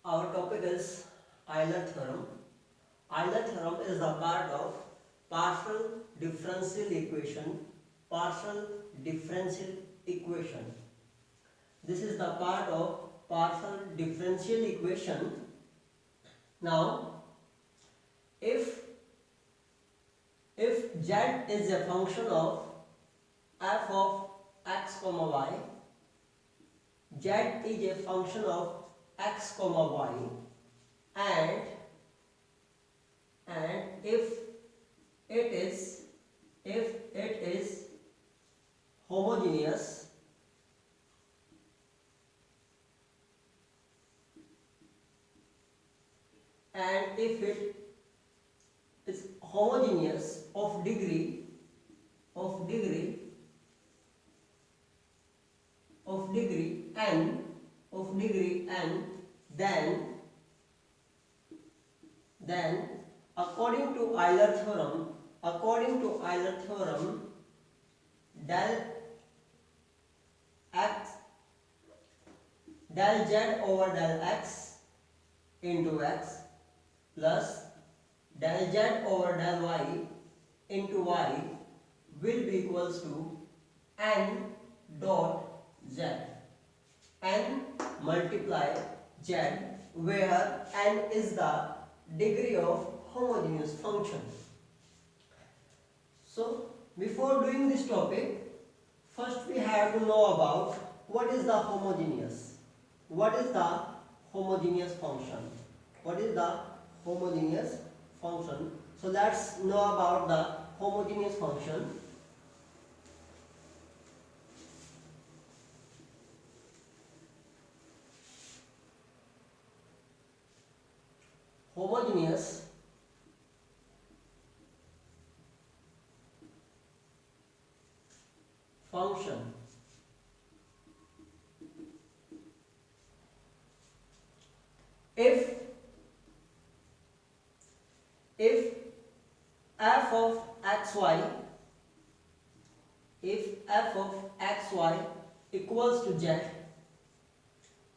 Our topic is Euler theorem. Euler theorem is the part of partial differential equation. Partial differential equation. This is the part of partial differential equation. Now, if z is a function of f of x comma y, z is a function of x comma y, and if it is homogeneous, and if it is homogeneous of degree n, then according to Euler theorem, del z over del x into x plus del z over del y into y will be equals to n dot z. N multiply z, where n is the degree of homogeneous function. So before doing this topic, first we have to know about what is the homogeneous. What is the homogeneous function? What is the homogeneous function? So let's know about the homogeneous function. Homogeneous function if f of xy equals to z,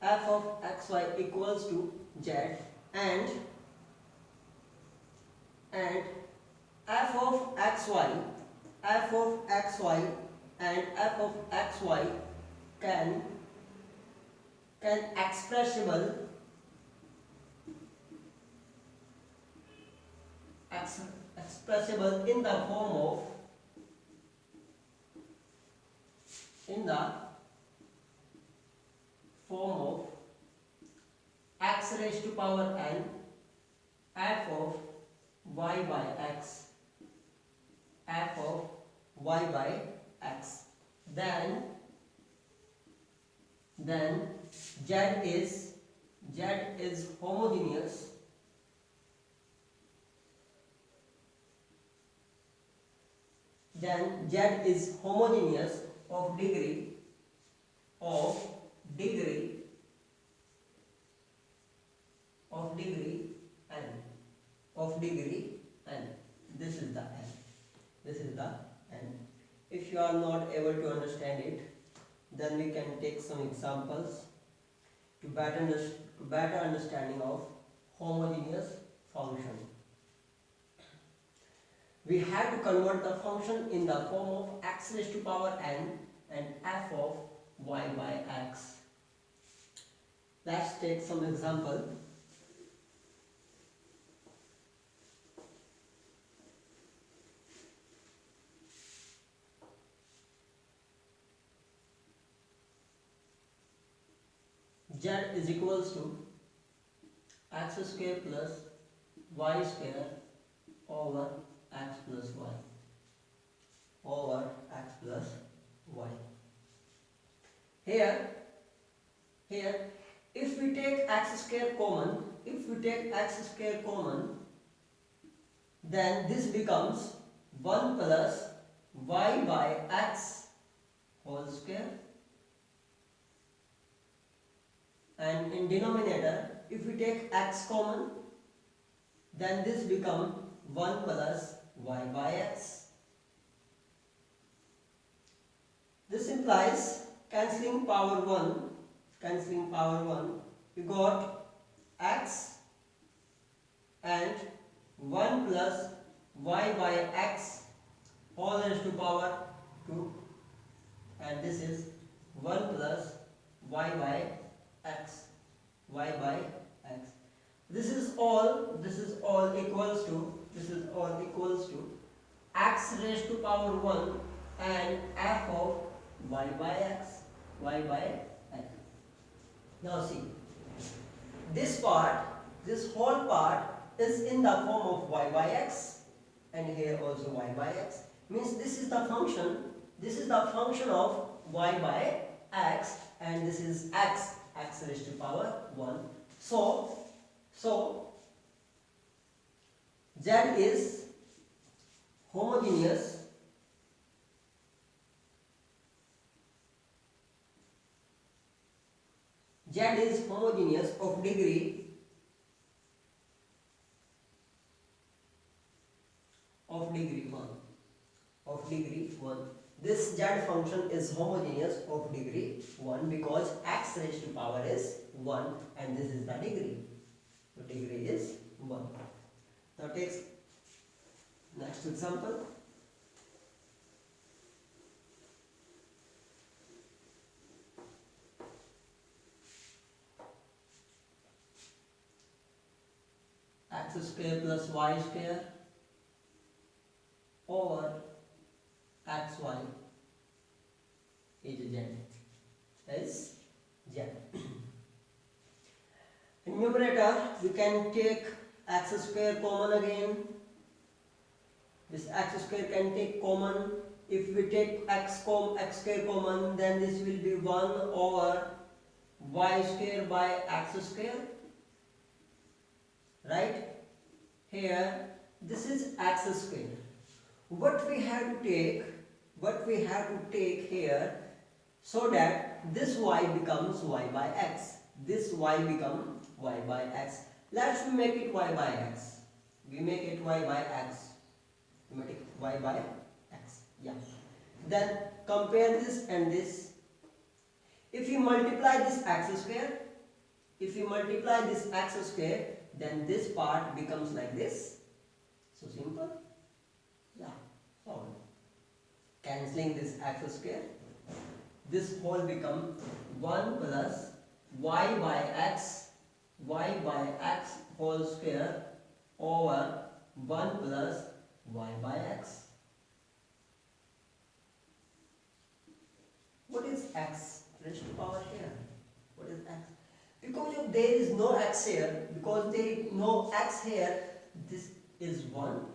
f of xy equals to z, and f of xy and f of xy can expressible in the form of x raised to power n f of y by x, then z is homogeneous of degree n. This is the n. If you are not able to understand it, then we can take some examples to better understanding of homogeneous function. We have to convert the function in the form of x raised to power n and f of y by x. Let's take some example. Z is equals to x square plus y square over x plus y. Here if we take x square common, then this becomes 1 plus y by x whole square, and in denominator if we take x common, then this becomes 1 plus y by x. This implies cancelling power 1, we got x and 1 plus y by x whole raised to power 2, and this is 1 plus y by x, y by x. This is all equals to x raised to power 1 and f of y by x, y by x. Now see, this whole part is in the form of y by x, and here also y by x, means this is the function of y by x, and this is x raised to power 1. So z is homogeneous of degree 1. This z function is homogeneous of degree 1 because x raised to power is 1 and this is the degree. So degree is 1. Now take next example. X square plus y square over xy is z. In numerator we can take x square common again. This x square can take common. If we take x square common, then this will be 1 over y square by x square. Right? Here this is x square. What we have to take here, so that this y becomes y by x. This y becomes y by x. Let's make it y by x. We make it y by x. We make it y by x. Yeah. Then compare this and this. If you multiply this x square, then this part becomes like this. So simple. Yeah. Solved. Cancelling this x square, this whole become 1 plus y by x whole square over 1 plus y by x. What is x raised to power here? What is x? Because if there is no x here, this is 1.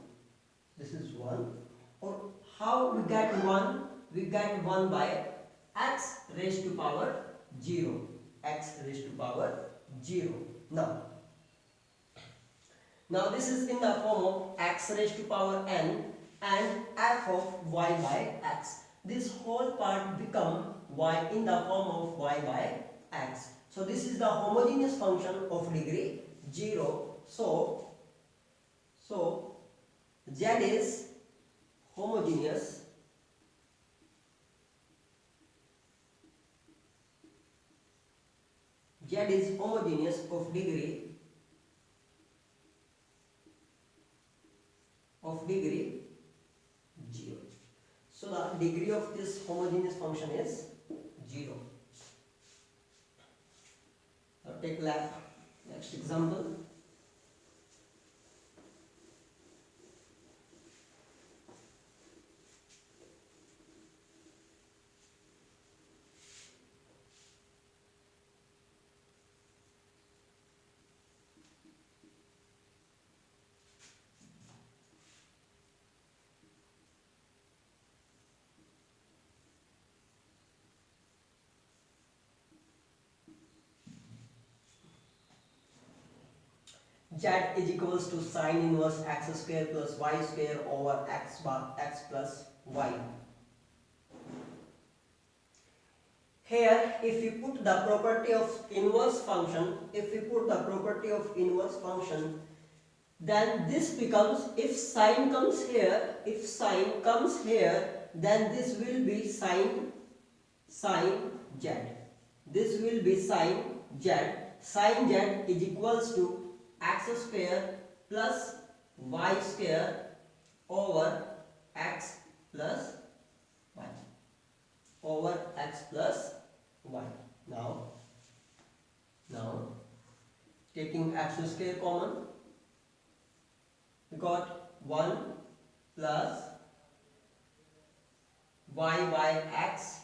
This is 1. Or how we get 1? We get 1 by x raised to power 0. X raised to power 0. Now this is in the form of x raised to power n and f of y by x. This whole part become y in the form of y by x. So this is the homogeneous function of degree 0. So z is homogeneous of degree 0. So the degree of this homogeneous function is 0. Now take next example. Z is equals to sine inverse x square plus y square over x plus y. Here, if you put the property of inverse function, then this becomes, if sine comes here, then this will be sine z. This will be sine z. sin z is equals to x square plus y square over x plus y, over x plus y. Now taking x square common, we got 1 plus y by x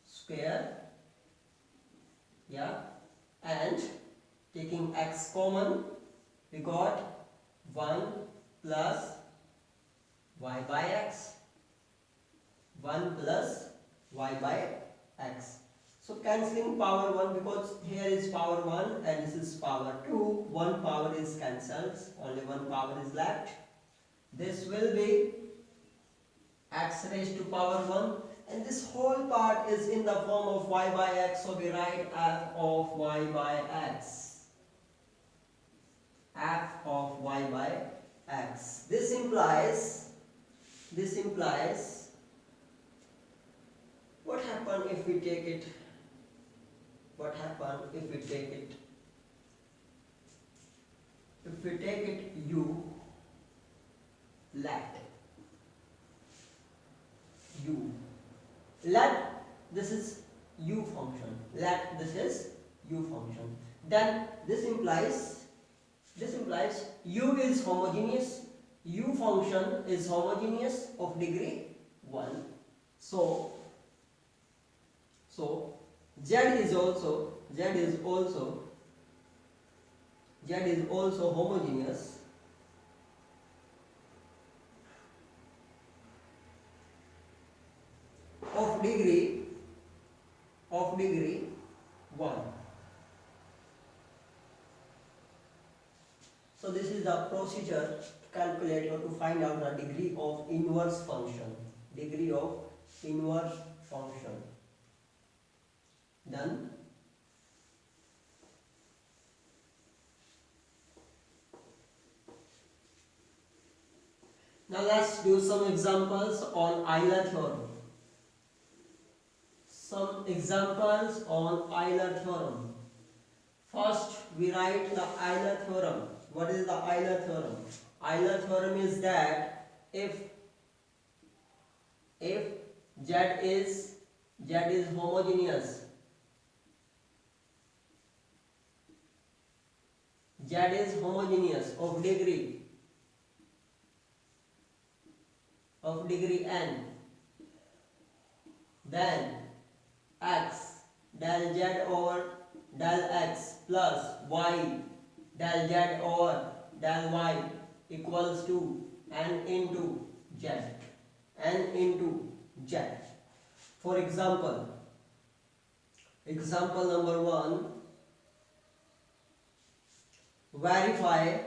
square, yeah, and taking x common, we got 1 plus y by x, 1 plus y by x. So cancelling power 1, because here is power 1 and this is power 2, one power is cancelled, only one power is left. This will be x raised to power 1, and this whole part is in the form of y by x, so we write f of y by x. F of y by x. This implies what happen if we take it, u, let this is u function, then this implies u is homogeneous, u function is homogeneous of degree 1. So z is also homogeneous of degree 1. So this is the procedure to calculate or to find out the degree of inverse function. Done. Now let's do some examples on Euler theorem. First, we write the Euler theorem. What is the Euler theorem? Euler theorem is that if Z is homogeneous, of degree n, then x del z over del x plus y del z over del y equals to n into z. For example number 1, verify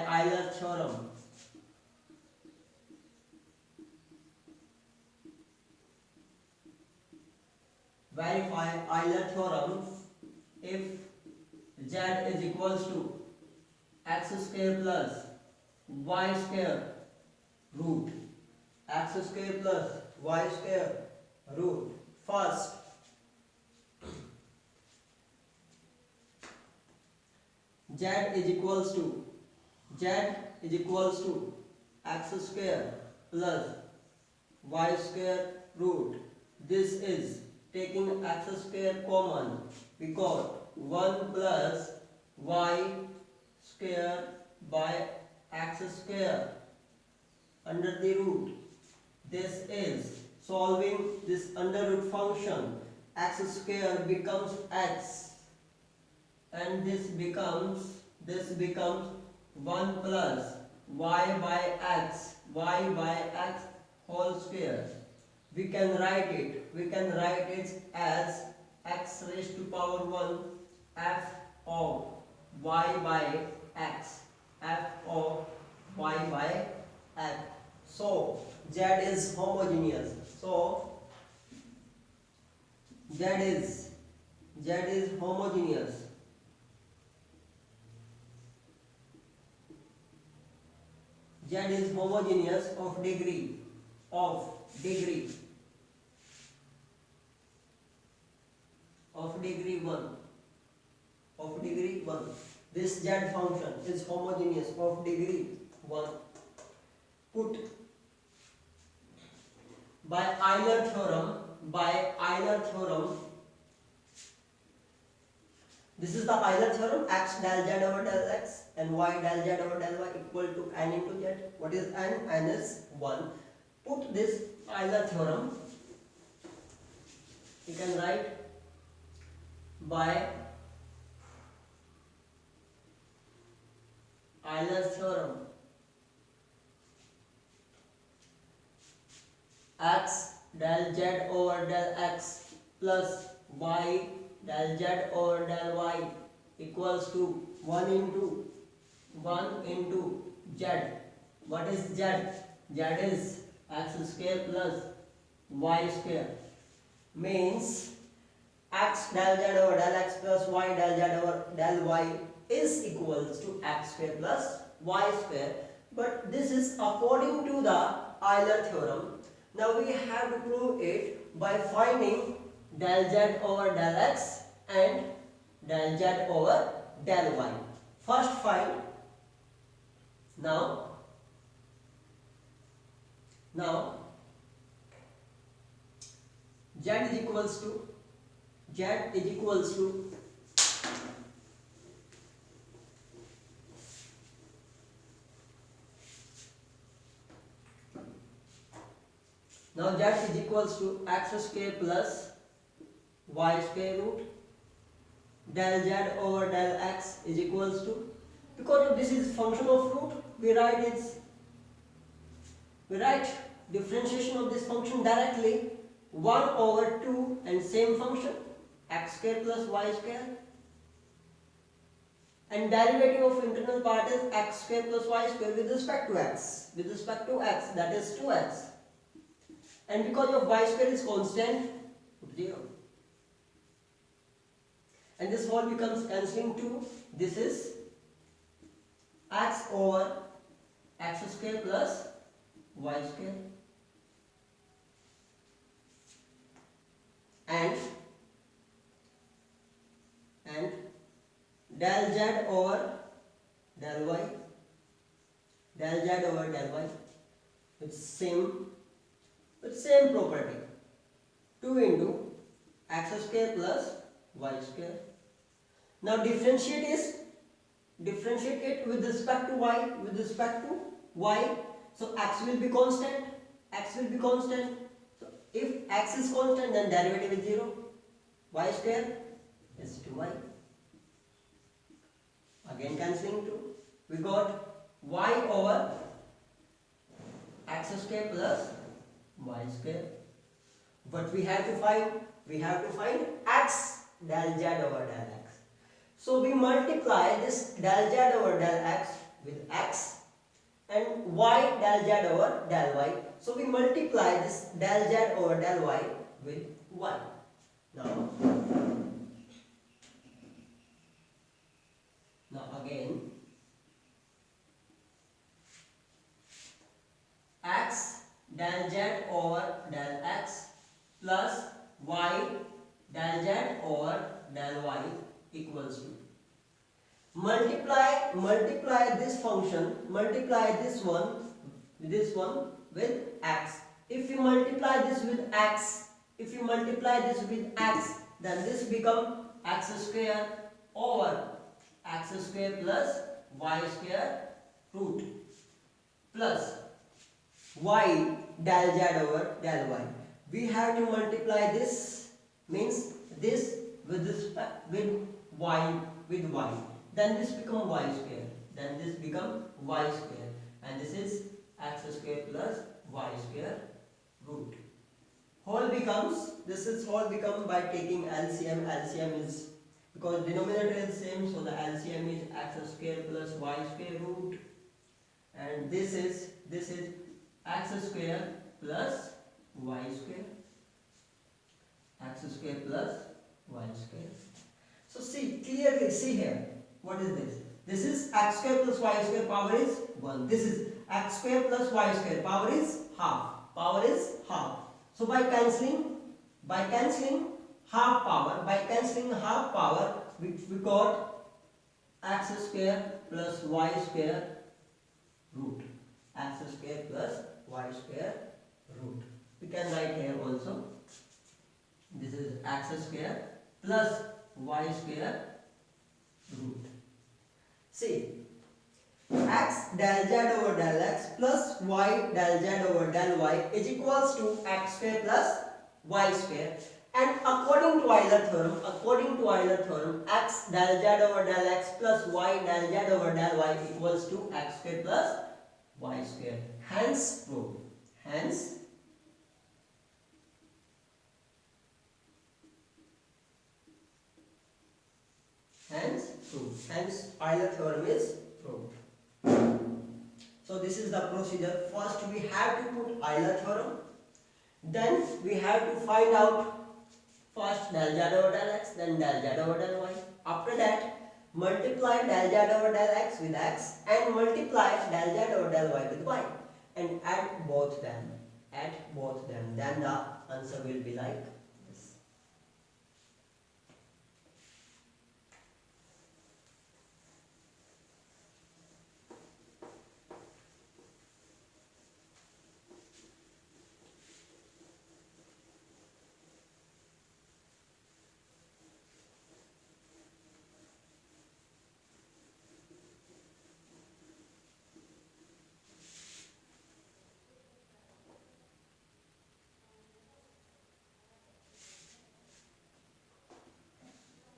Euler theorem. Verify Euler theorem if z is equals to x square plus y square root. First, z is equals to x square plus y square root. This is taking x square common, we got 1 plus y square by x square under the root. This is solving this under root function. X square becomes x, and this becomes 1 plus y by x whole square. We can write it as x raised to power 1 f of y by x. So z is homogeneous. Z is homogeneous. Z is homogeneous of degree of degree 1, of degree 1. This z function is homogeneous of degree 1. Put by Euler theorem, this is the Euler theorem, x del z over del x and y del z over del y equal to n into z. What is n? N is 1. Put this Euler theorem, you can write by Euler theorem, x del z over del x plus y del z over del y equals to 1 into z. What is z? Z is x square plus y square. Means x del z over del x plus y del z over del y is equals to x square plus y square. But this is according to the Euler theorem. Now we have to prove it by finding del z over del x and del z over del y. First find. Now z is equals to now z is equals to x square plus y square root del z over del x is equals to, because this is function of root, we write differentiation of this function directly 1 over 2 and same function x square plus y square, and derivative of internal part is x square plus y square with respect to x, that is 2x, and because of y square is constant, 0, and this whole becomes cancelling 2. This is x over x square plus y square and del z over del y with same property, 2 into x square plus y square. Now differentiate it with respect to y, so x will be constant. So if x is constant, then derivative is 0. Y square is 2y. Again cancelling 2. We got y over x square plus y square. But we have to find x del z over del x. So we multiply this del z over del x with x and y del z over del y. So we multiply this del z over del y with y. Now again x del z over del x plus y del z over del y equals to, multiply this function, multiply this one with x. If you multiply this with x, then this become x square over x square plus y square root plus y del z over del y. We have to multiply this, means this with y, then this become y square, and this is x square plus y square root. This is whole become by taking LCM. LCM is, because denominator is same, so the LCM is x square plus y square root, and this is x square plus y square, So clearly see here, what is this? This is x square plus y square, power is 1. This is x square plus y square, power is half. So by cancelling half power. By cancelling half power, we got x square plus y square root. X square plus y square root. We can write here also. This is x square plus y square root. See, x del z over del x plus y del z over del y is equals to x square plus y square. And according to Euler theorem, x del z over del x plus y del z over del y equals to x square plus y square. Hence proved. Hence proved. Hence Euler theorem is proved. So this is the procedure. First we have to put Euler theorem. Then we have to find out first del z over del x, then del z over del y. After that, multiply del z over del x with x and multiply del z over del y with y and add both them. Then the answer will be like this.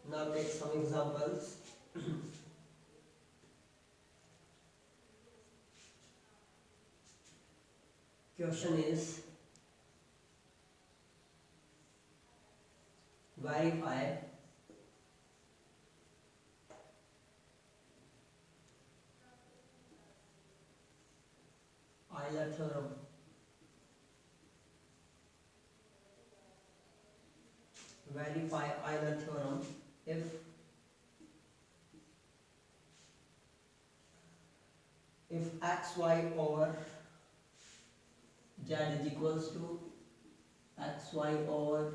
Now take some examples. Question is, verify Euler theorem. Verify Euler theorem if xy over z is equals to xy over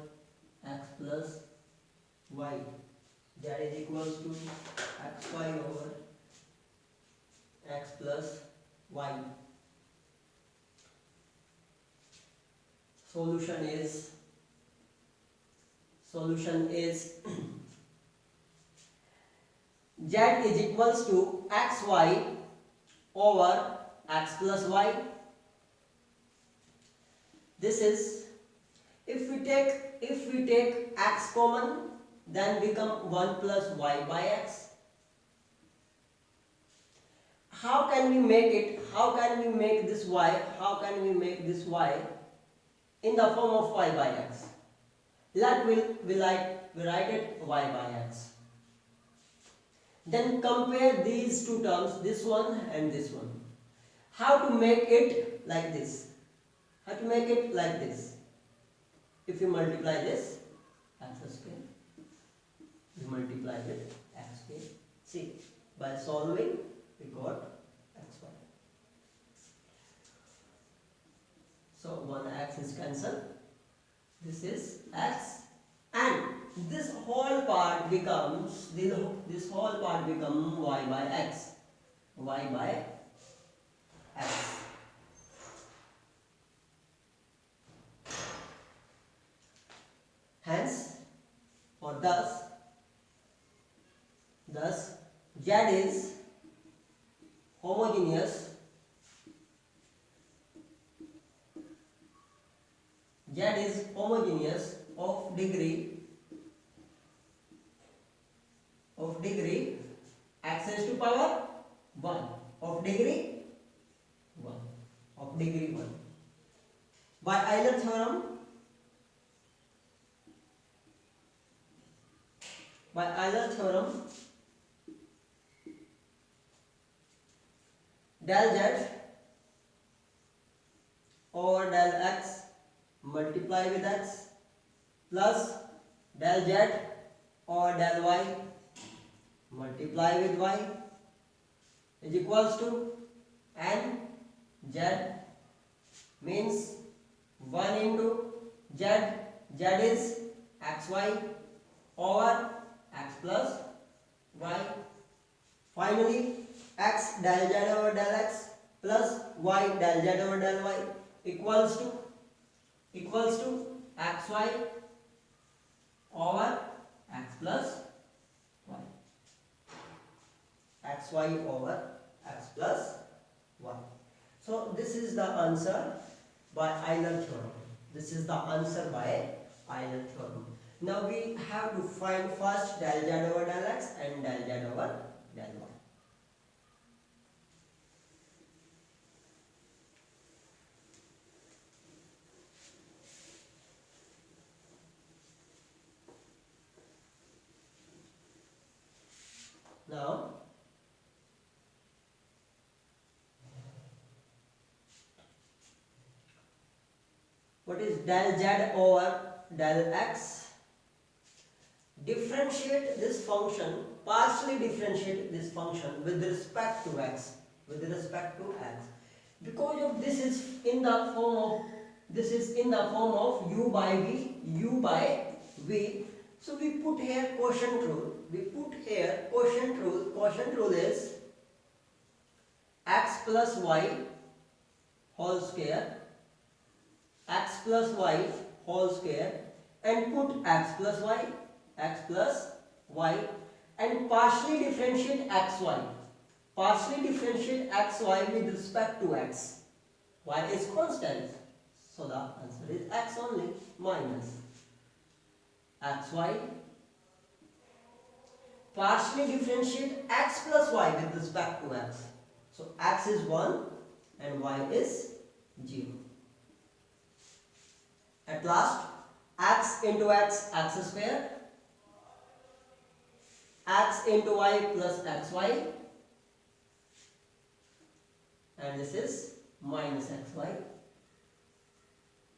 x plus y, z is equals to xy over x plus y. Solution is z is equals to xy over x plus y. This is, if we take x common, then become 1 plus y by x. How can we make this y in the form of y by x? We write it y by x. Then compare these two terms, this one and this one. How to make it like this? If you multiply this, x square, you multiply with x square. See, by solving, we got x square. So 1x is cancelled. This is x, and this whole part becomes y by x. Hence, or thus z is homogeneous. Z is homogeneous of degree x raised to power 1 of degree 1. By Euler theorem, del z over del x multiply with x plus del z over del y multiply with y is equals to n z, means 1 into z is xy over x plus y. Finally, x del z over del x plus y del z over del y equals to xy over x plus y. Xy over x plus y. So this is the answer by Euler theorem. This is the answer by Euler theorem. Now we have to find first del z over del x and del z over del y. Now what is del z over del x? Differentiate this function, partially differentiate this function with respect to x. With respect to x. Because of this is in the form of u by v. So we put here quotient rule. Quotient rule is x plus y whole square, x plus y whole square, and put x plus y and partially differentiate xy. Partially differentiate xy with respect to x. Y is constant. So the answer is x only, minus xy. Partially differentiate x plus y with respect to x. So x is 1 and y is 0. At last, x into x square, x into y plus xy, and this is minus xy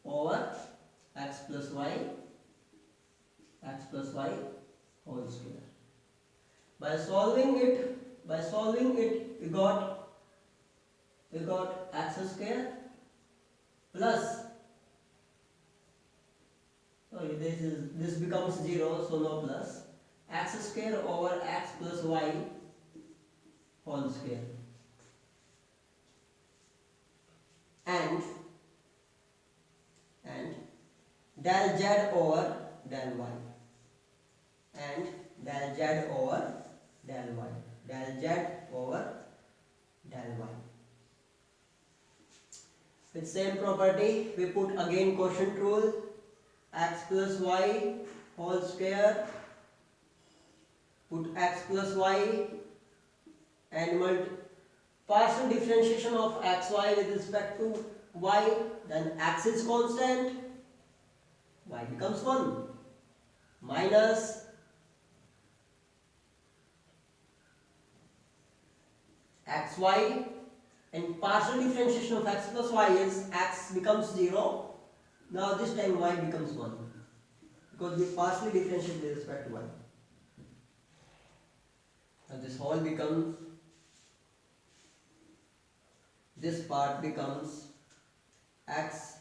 over x plus y whole square. By solving it we got x square plus, sorry, this becomes 0, so no plus, x square over x plus y whole square, and del z over del y, and del z over del y, del z over del y. With same property, we put again quotient rule, x plus y whole square, put x plus y and partial differentiation of xy with respect to y, then x is constant, y becomes 1, minus xy, and partial differentiation of x plus y is x becomes 0. Now this time y becomes 1 because we partially differentiate with respect to y. Now this whole becomes, this part becomes x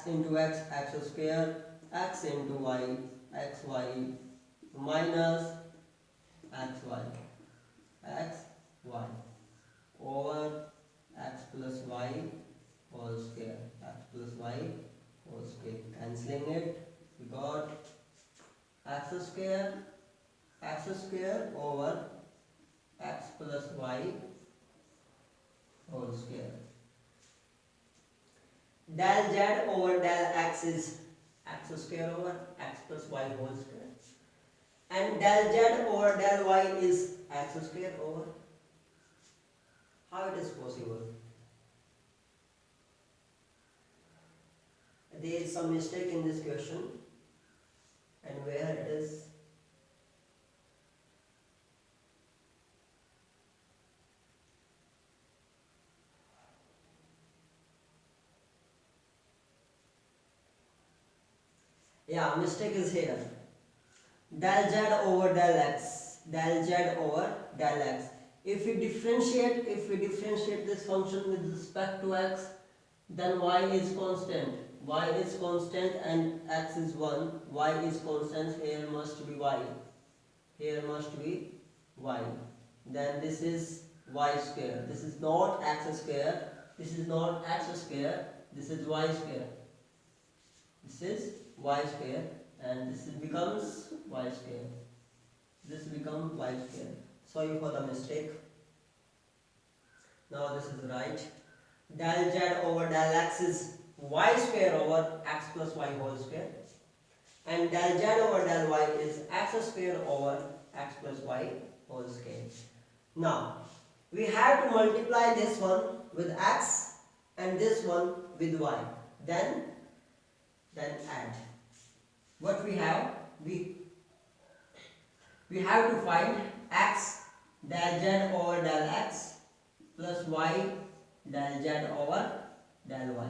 into x square, x into y xy, minus xy over x plus y whole square, cancelling it, we got x square over x plus y whole square. Del z over del x is x square over x plus y whole square, and del z over del y is x square over. How it is possible? There is some mistake in this question, and where it is? Yeah, mistake is here. Del z over del x, del z over del x. If we differentiate this function with respect to x, then y is constant. Y is constant and x is 1. Y is constant, here must be y. Here must be y. Then this is y square. This is not x square. This is not x square. This is y square. This is y square and this becomes y square. This becomes y square. Sorry for the mistake. Now this is right. Del z over del x is y square over x plus y whole square. And del z over del y is x square over x plus y whole square. Now, we have to multiply this one with x and this one with y. Then add. What we have? We have to find x del z over del x plus y del z over del y.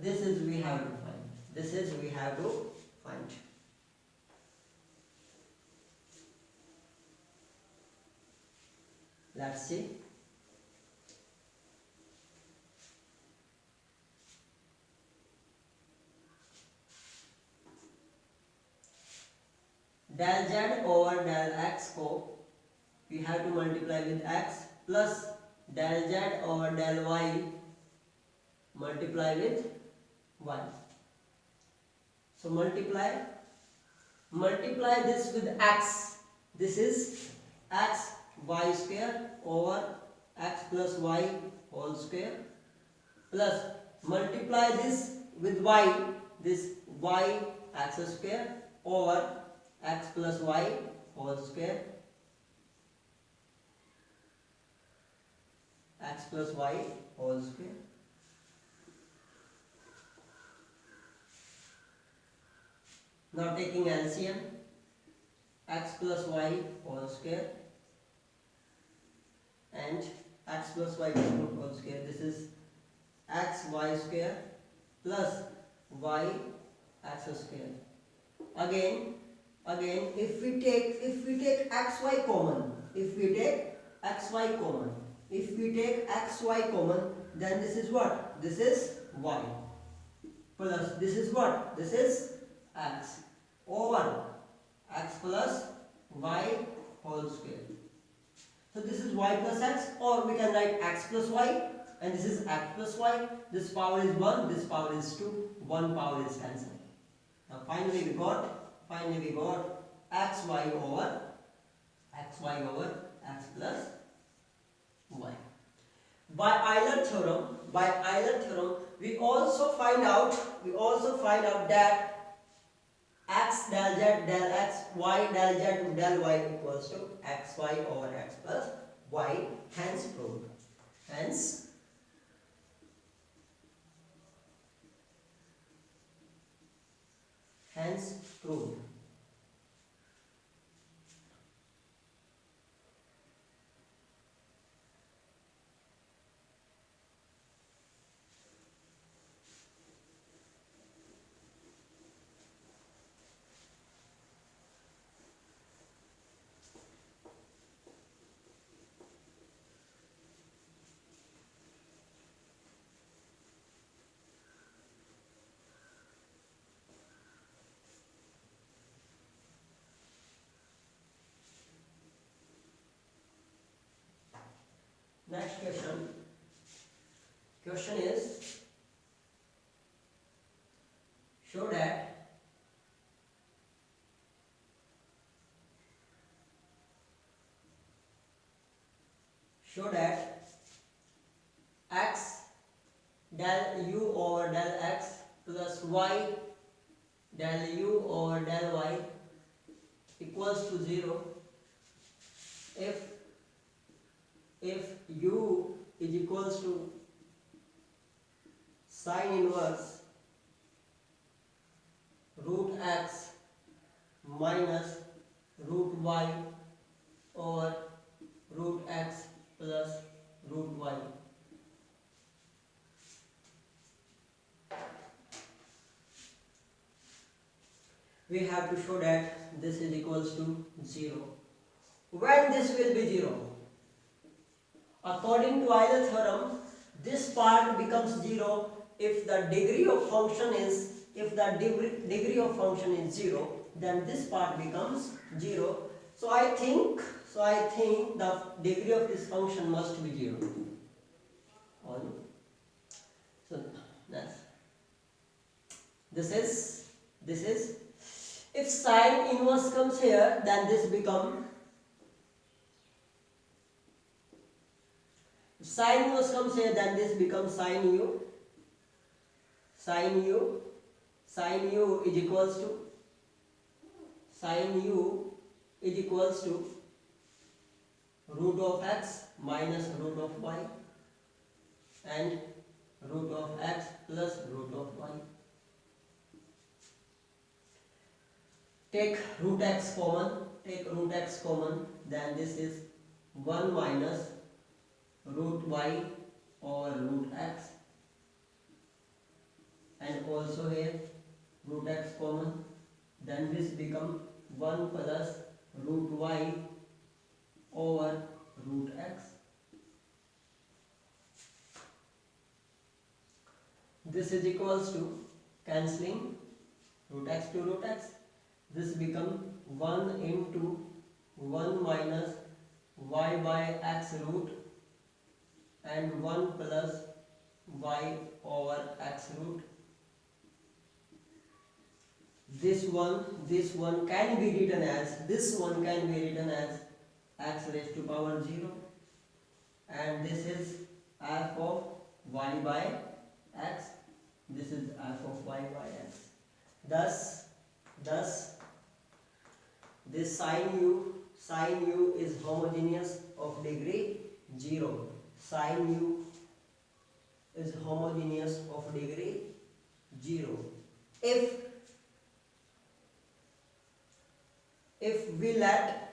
This is we have to find. This is we have to find. Let's see. Del z over del x को we have to multiply with x plus del z over del y multiply with y. So multiply this with x. This is x y square over x plus y whole square plus multiply this with y. This y x square over x plus y whole square, x plus y whole square. Now taking LCM, x plus y whole square and x plus y whole square. This is x y square plus y x square. Again, if we take xy common, if we take xy common, then this is what? This is y plus this is what? This is x over x plus y whole square. So this is y plus x, or we can write x plus y, and this is x plus y. This power is 1, this power is 2, 1 power is cancelled. Now finally we got xy over x plus y. By Euler theorem, we also find out that x del z del x, y del z del y equals to xy over x plus y. Hence proved. Hence proved. Next question. Question is, show that x del u over del x plus y del u over del y equals to 0 if u is equals to sine inverse root x minus root y over root x plus root y. We have to show that this is equals to 0. When this will be 0? According to Euler theorem, this part becomes 0 if the degree of function is 0, then this part becomes 0. So I think the degree of this function must be 0. On. So that's this is if sine inverse comes here, then this become sine inverse comes here, then this becomes sine u. Sine u is equals to root of x minus root of y and root of x plus root of y. Take root x common, then this is 1 minus root y over root x, and also here root x common, then this become 1 plus root y over root x. This is equals to cancelling root x to root x. This become 1 into 1 minus y by x root and 1 plus y over x root. This one can be written as x raised to power 0, and this is f of y by x. This is f of y by x. Thus this sine u is homogeneous of degree 0. Sine u is homogeneous of degree 0. If we let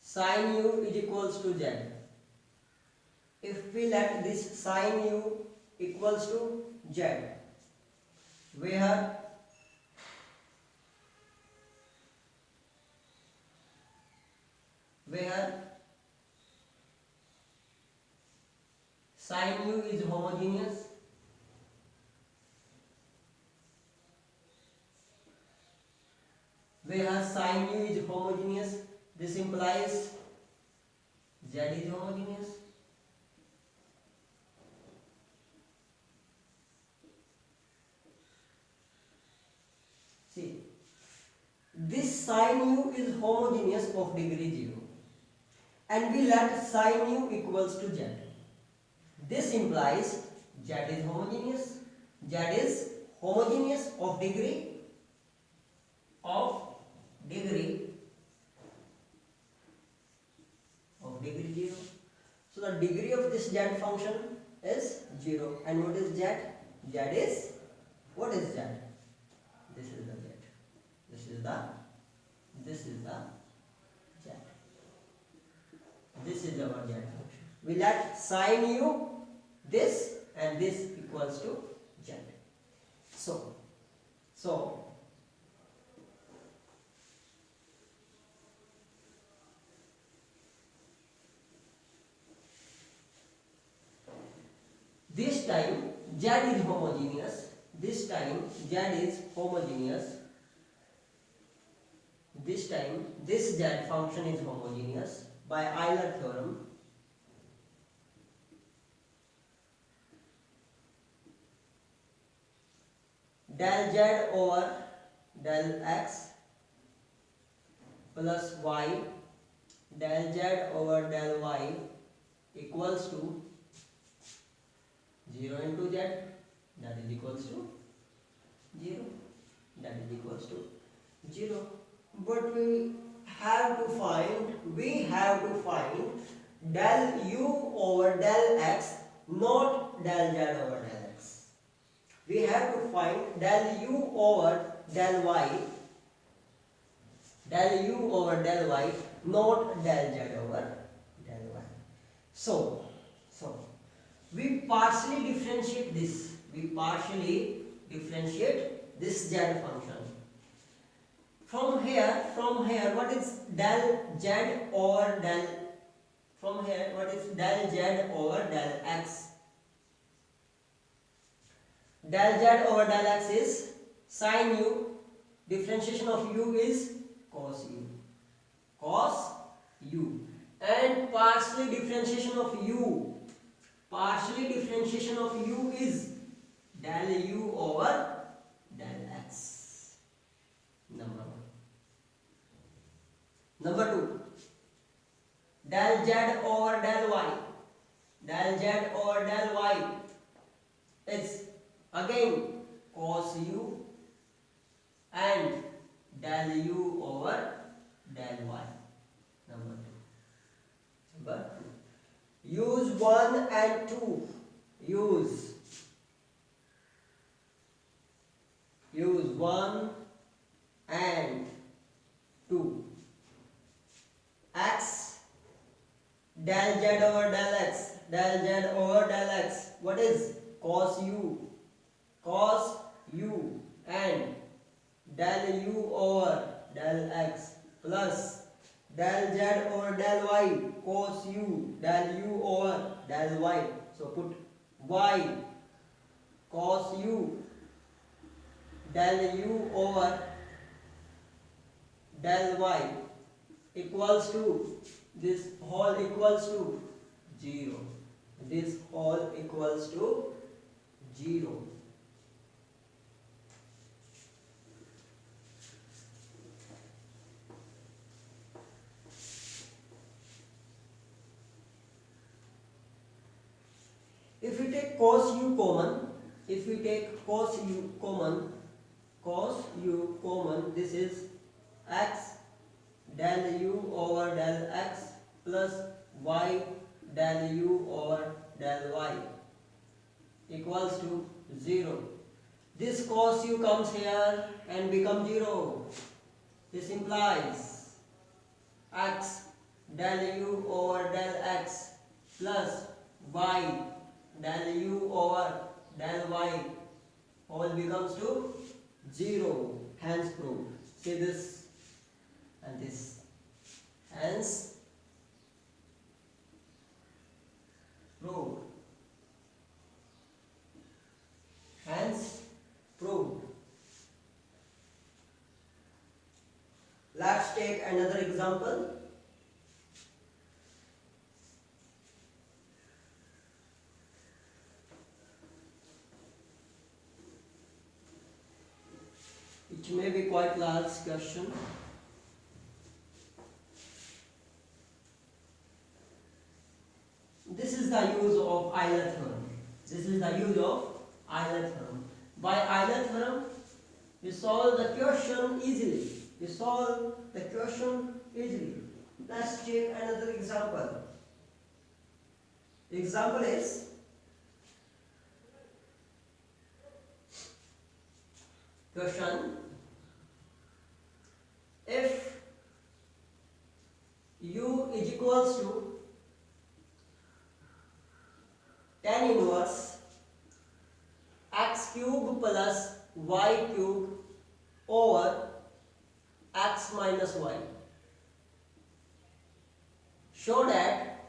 sine u is equals to z, if we let this sine u equals to z, where sine u is homogeneous, this implies z is homogeneous. See, this sine u is homogeneous of degree 0, and we let sine u equals to z. This implies z is homogeneous. Z is homogeneous of degree 0. So the degree of this z function is 0. And what is z? What is z? This is the z. This is the z. This is our z function. We let sine u this and this equals to z. So this time z is homogeneous. This time this z function is homogeneous by Euler theorem. Del z over del x plus y del z over del y equals to 0 into z, that is equals to 0. But we have to find del u over del x, not del z over del x. We have to find del u over del y, not del z over del y. So we partially differentiate this z function. From from here, what is del z over del? From here, what is del z over del x? Del z over del x is sin u. Differentiation of u is cos u. Cos u. And partially differentiation of u. Partially differentiation of u is del u over del x. Number 1. Number 2. Del z over del y. Del z over del y is again cos u and del u over del y. Number 2. Number 2. Use 1 and 2. Use 1 and 2. X del z over del x. Del z over del x. What is cos u? Cos u and del u over del x plus del z over del y, cos u, del u over del y. So put y cos u del u over del y equals to, this whole equals to 0. This whole equals to 0. If we take cos u common, this is x del u over del x plus y del u over del y equals to 0. This cos u comes here and becomes 0. This implies x del u over del x plus y del u over del y all becomes to 0. Hence proved. See this and this. Hence proved. Hence proved. Let's take another example. It may be quite large question. This is the use of Euler theorem. By Euler theorem, we solve the question easily. Let's take another example. Example is question. If u is equals to tan inverse x cube plus y cube over x minus y, show that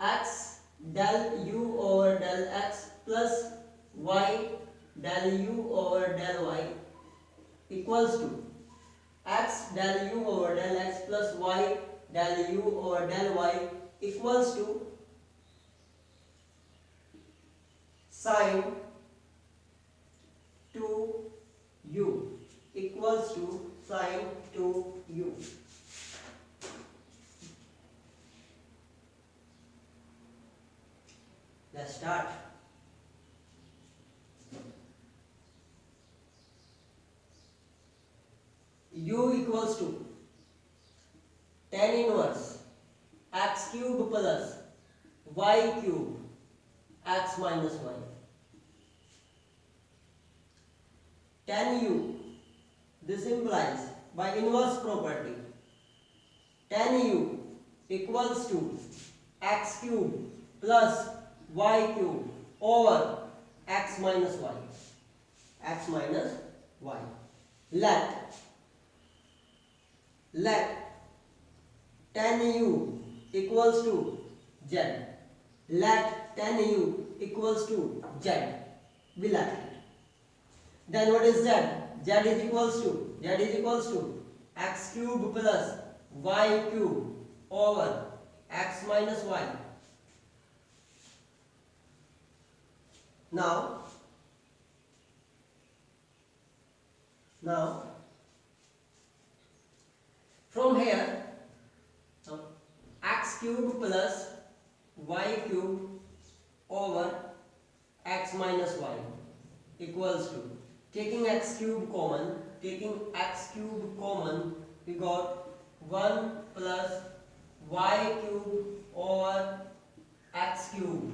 x del u over del x plus y del u over del y equals to x del u over del x plus y del u over del y equals to sin 2u equals to sin 2u. Let's start. U equals to tan inverse x cube plus y cube x minus y. Tan u, this implies by inverse property, tan u equals to x cube plus y cube over x minus y. X minus y. Let tan u equals to z. Let tan u equals to z. We let it. Then what is z? Z is equals to x cube plus y cube over x minus y. Now from here, x cube plus y cube over x minus y equals to, taking x cube common, we got 1 plus y cube over x cube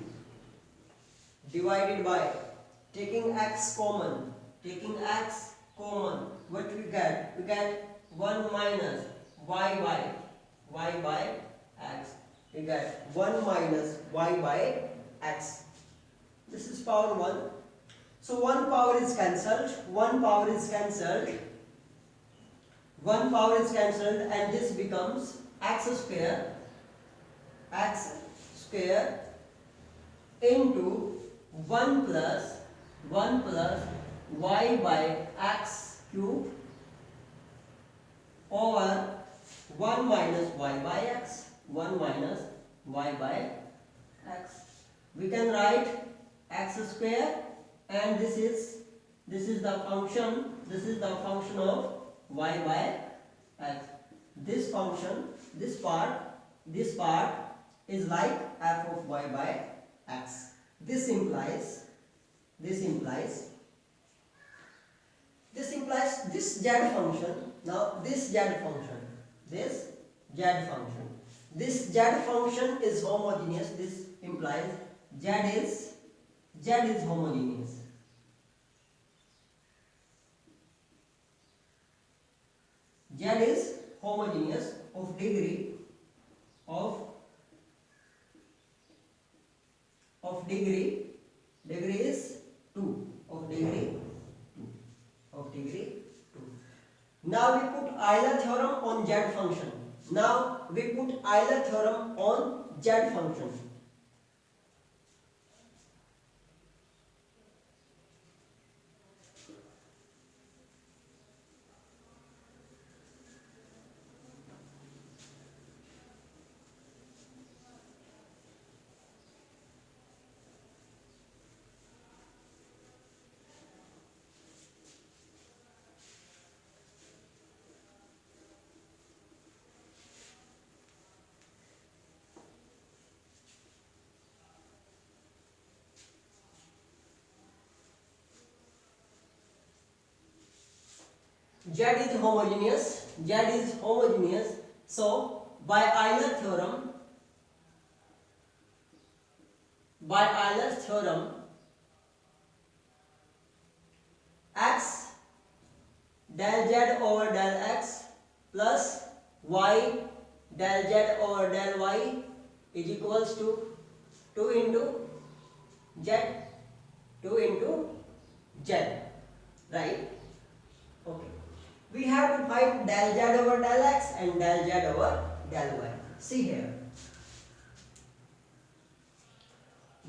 divided by, taking x common, what we get? We get 1 minus y by x. We get 1 minus y by x. This is power 1. So one power is cancelled, and this becomes x square into 1 plus y by x cube over 1 minus y by x. We can write x square, and this is the function of y by x. This part is like f of y by x. This implies this z function. Now this z function is homogeneous. This implies z is homogeneous. Z is homogeneous of degree is 2. Now we put Euler theorem on z function. Z is homogeneous. So by Euler's theorem, x del z over del x plus y del z over del y is equals to 2 into z, right? Okay. We have to find del z over del x and del z over del y. See here.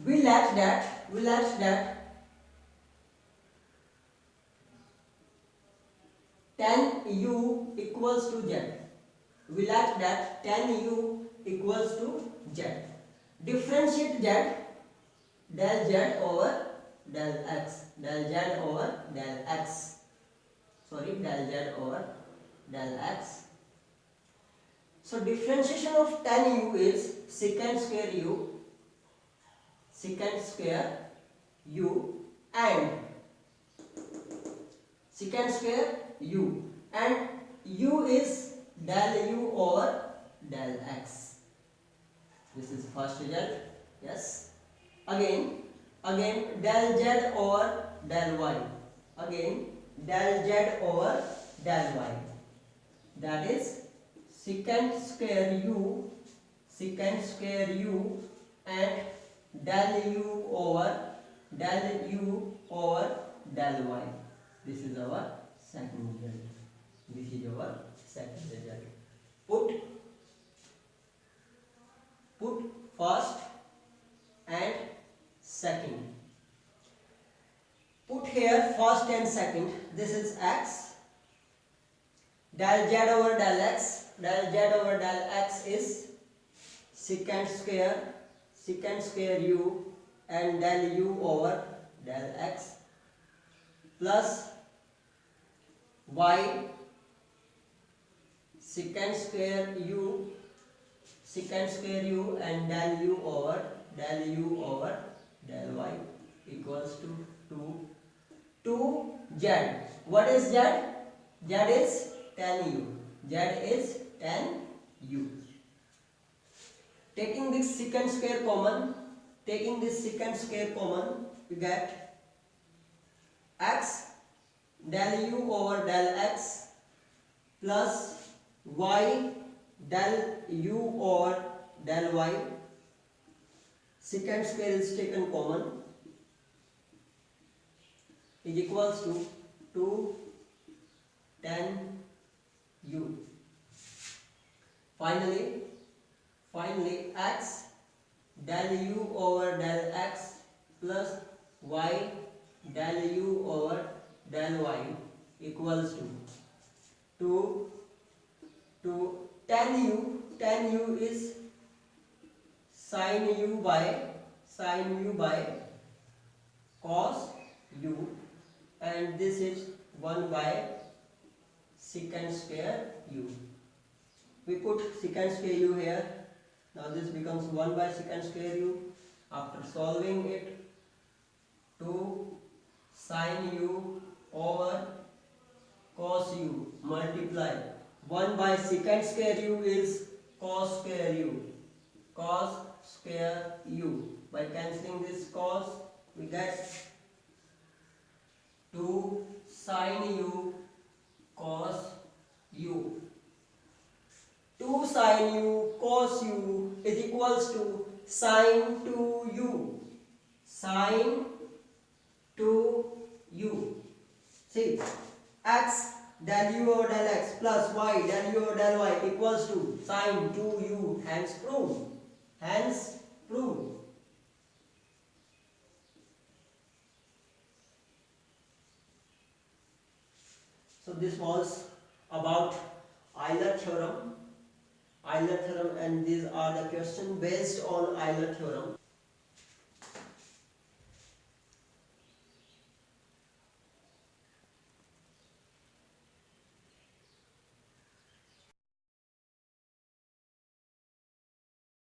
We let that tan u equals to z. Differentiate z, del z over del x. Del z over del x. So differentiation of tan u is secant square u and u is del u over del x. This is first result. Yes. Again del z over del y. Del z over del y. That is secant square u and del u over del u over del y. This is our second result. This is our second result. Put first and second. Put here first and second. This is x. Del z over del x. Del z over del x is secant square u and del u over del x plus y secant square u and del u over del y equals to 2z. What is z? Z is tan u. Z is tan u. Taking this secant square common, we get x del u over del x plus y del u over del y. Secant square is taken common is equals to 2 tan u. Finally x del u over del x plus y del u over del y equals to tan u is sin u by cos u, and this is 1 by secant square u. We put secant square u here. Now this becomes 1 by secant square u. After solving it, 2 sin u over cos u multiply 1 by secant square u is cos square u. By cancelling this cos, we get 2 sin u cos u. 2 sin u cos u is equals to sin 2u. See, x del u over del x plus y del u over del y equals to sin 2u. Hence proved. So this was about Euler theorem, and these are the questions based on Euler theorem.